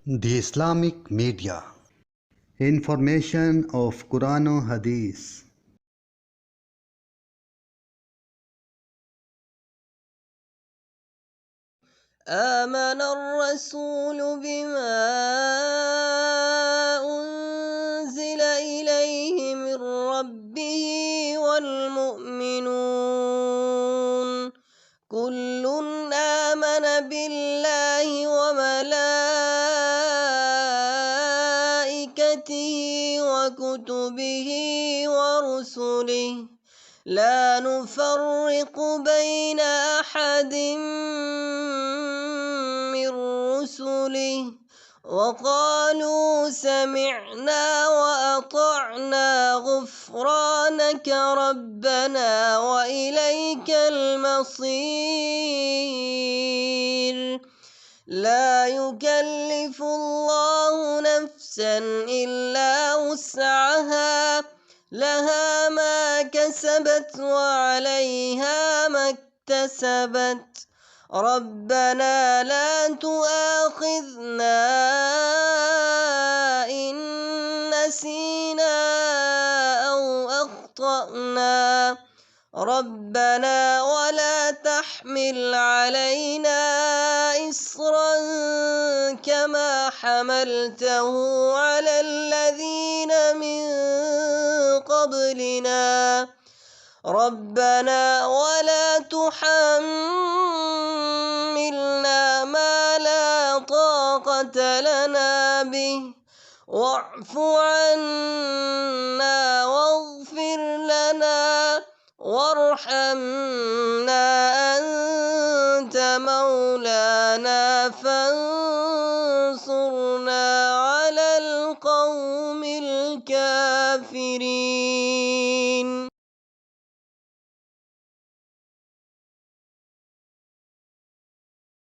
The Islamic Media. Information of Quran or Hadith. آمن الرسول بما أنزل إليه من ربه والمؤمنون كل آمن بالله وملائكته وكتبه ورسله لا نفرق بين أحد من رسله وقالوا سمعنا وأطعنا غفرانك ربنا وإليك المصير لا يكلف الله نفسا إلا وسعها لها ما كسبت وعليها ما اكتسبت ربنا لا تؤاخذنا إن نسينا أو أخطأنا ربنا ولا تحمل علينا إصرا كما حملته على الذين من قبلنا ربنا ولا تحملنا ما لا طاقة لنا به واعف عنا واغفر لنا وارحمنا أنت مولانا فانصرنا على القوم الكافرين.